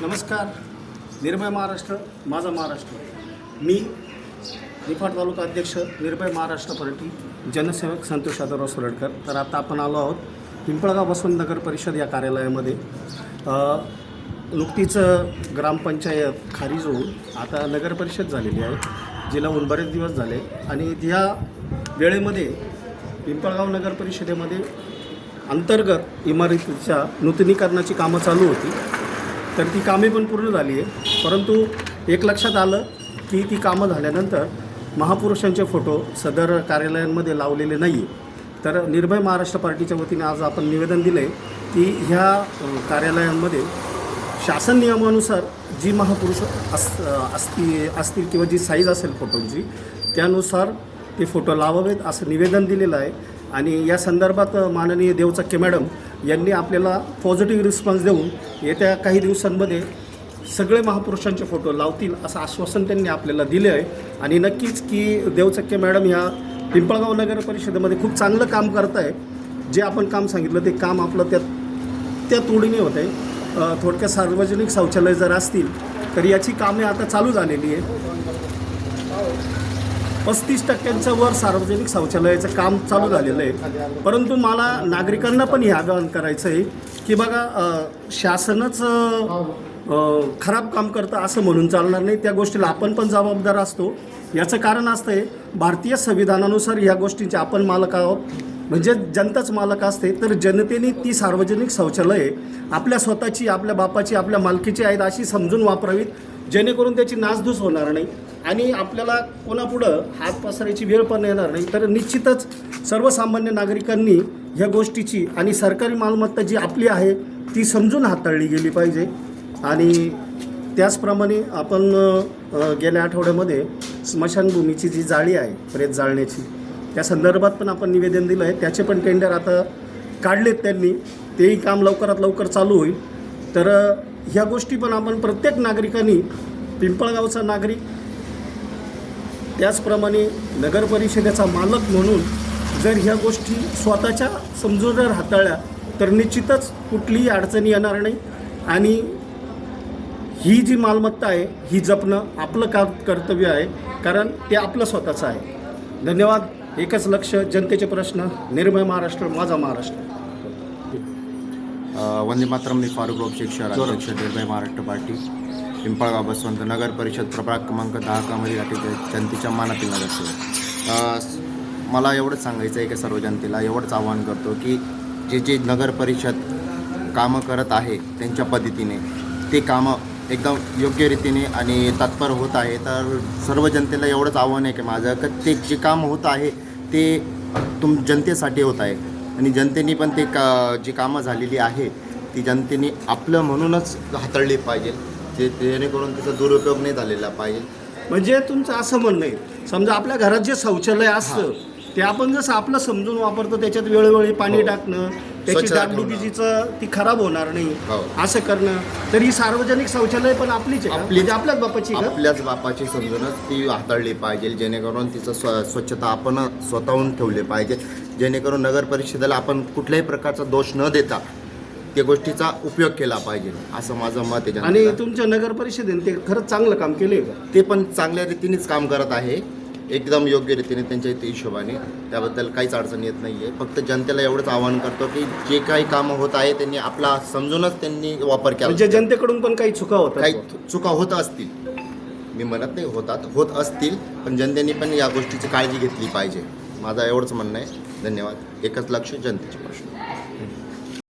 नमस्कार. निर्भय महाराष्ट्र माझा महाराष्ट्र. मी निफाड तालुका अध्यक्ष निर्भय महाराष्ट्र पार्टी जनसेवक संतोष यादवराव सुरडकर. तर आता आपण आलो आहोत पिंपळगाव बसवंत नगर परिषद या कार्यालयामध्ये. नुकतीच ग्रामपंचायत खारीज होऊन आता नगर परिषद झालेली आहे, जिला होऊन बरेच दिवस झाले. आणि या वेळेमध्ये पिंपळगाव नगर परिषदेमध्ये अंतर्गत इमारतीच्या नूतनीकरणाची कामं चालू होती. तर ती कामे पण पूर्ण झाली आहे, परंतु एक लक्षात आलं की ती कामं झाल्यानंतर महापुरुषांचे फोटो सदर कार्यालयांमध्ये लावलेले नाही. तर निर्भय महाराष्ट्र पार्टीच्या वतीने आज आपण निवेदन दिलं आहे की ह्या कार्यालयांमध्ये शासन नियमानुसार जी महापुरुष असतील किंवा जी साईज असेल फोटोंची त्यानुसार ते फोटो लावावेत असं निवेदन दिलेलं आहे. आणि या संदर्भात माननीय देवचक्के मॅडम यांनी आपल्याला पॉझिटिव्ह रिस्पॉन्स देऊन येत्या काही दिवसांमध्ये सगळे महापुरुषांचे फोटो लावतील असं आश्वासन त्यांनी आपल्याला दिले आहे. आणि नक्कीच की देवचक्के मॅडम ह्या पिंपळगाव नगर परिषदेमध्ये खूप चांगलं काम करत आहे. जे आपण काम सांगितलं ते काम आपलं त्या तोडीने होत आहे. थोडक्यात सार्वजनिक शौचालय जर असतील तर याची कामे आता चालू झालेली आहे. 35% वर सार्वजनिक शौचालयाचं काम चालू झालेलं आहे. परंतु मला नागरिकांना पण हे आवाहन करायचं आहे की बघा, शासनच खराब काम करतं असं म्हणून चालणार नाही. त्या गोष्टीला आपण पण जबाबदार असतो. याचं कारण असतं आहे भारतीय संविधानानुसार ह्या गोष्टींचे आपण मालक आहोत, म्हणजे जनताच मालक असते. तर जनतेने ती सार्वजनिक शौचालये आपल्या स्वतःची, आपल्या बापाची, आपल्या मालकीची आहेत अशी समजून वापरावीत, जेणेकरून त्याची नासधूस होणार नाही आणि आपल्याला कोणापुढं हात पसरायची वेळ पण येणार नाही. तर निश्चितच सर्वसामान्य नागरिकांनी ह्या गोष्टीची आणि सरकारी मालमत्ता जी आपली आहे ती समजून हाताळली गेली पाहिजे. आणि त्याचप्रमाणे आपण गेल्या आठवड्यामध्ये स्मशानभूमीची जी जाळी आहे प्रेत जाळण्याची, त्या संदर्भात पण आपण निवेदन दिलं आहे. त्याचे पण टेंडर आता काढलेत त्यांनी, तेही काम लवकरात लवकर चालू होईल. तर ह्या गोष्टी पण आपण प्रत्येक नागरिकांनी, पिंपळगावचा नागरिक त्याचप्रमाणे नगर परिषदेचा मालक म्हणून जर ह्या गोष्टी स्वतःच्या समजून जर हाताळल्या तर निश्चितच कुठलीही अडचणी येणार नाही. आणि ही जी मालमत्ता आहे ही जपणं आपलं कर्तव्य आहे, कारण ते आपलं स्वतःचं आहे. धन्यवाद. एकच लक्ष, जनतेचे प्रश्न. निर्भय महाराष्ट्र माझा महाराष्ट्र. वंदे मातरम. मी फारुख रोबशेख शहर अध्यक्ष निर्भय महाराष्ट्र पार्टी पिंपळगाव बसवंत नगर परिषद प्रभाग क्रमांक 10 मध्ये जनतेच्या मानातील नगरसेवक. मला एवढंच सांगायचं आहे की सर्व जनतेला एवढंच आवाहन करतो की जे नगर परिषद कामं करत आहे त्यांच्या पद्धतीने ते कामं एकदम योग्य रीतीने आणि तत्पर होत आहे. तर सर्व जनतेला एवढंच आव्हान आहे की माझं की ते जे काम होत आहे ते जनतेसाठी होत आहे आणि जनतेने पण ते जी कामं झालेली आहे ती जनतेने आपलं म्हणूनच हाताळली पाहिजे, जेणेकरून त्याचा दुरुपयोग नाही झालेला पाहिजे. म्हणजे तुमचं असं म्हणणं आहे, समजा आपल्या घरात जे शौचालय असतं ते आपण जसं आपलं समजून वापरतो, त्याच्यात वेळोवेळी पाणी टाकणं, त्याची डागडुजीचं ती खराब होणार नाही असं करणं. तर ही सार्वजनिक शौचालय पण आपलीच आहे, म्हणजे आपल्याच बापाची, आपल्याच बापाची समजूनच ती हाताळली पाहिजे, जेणेकरून तिचं स्वच्छता आपण स्वतःहून ठेवली पाहिजे, जेणेकरून नगर परिषदेला आपण कुठल्याही प्रकारचा दोष न देता त्या गोष्टीचा उपयोग केला पाहिजे असं माझं मत आहे. आणि तुमच्या नगर परिषदेने ते खरंच चांगलं काम केले का? ते पण चांगल्या रीतीनेच काम करत आहे, एकदम योग्य रीतीने त्यांच्या इथे हिशोबाने. त्याबद्दल काहीच अडचण येत नाही आहे. फक्त जनतेला एवढंच आवाहन करतो की जे काही कामं होत आहे त्यांनी आपला समजूनच त्यांनी वापर केला. म्हणजे जनतेकडून पण काही चुका होतात, काही चुका होत असतील, मी म्हणत नाही होत असतील, पण जनतेने पण या गोष्टीची काळजी घेतली पाहिजे. माझं एवढंच म्हणणं आहे. धन्यवाद. एकच लक्ष, जनतेचे प्रश्न.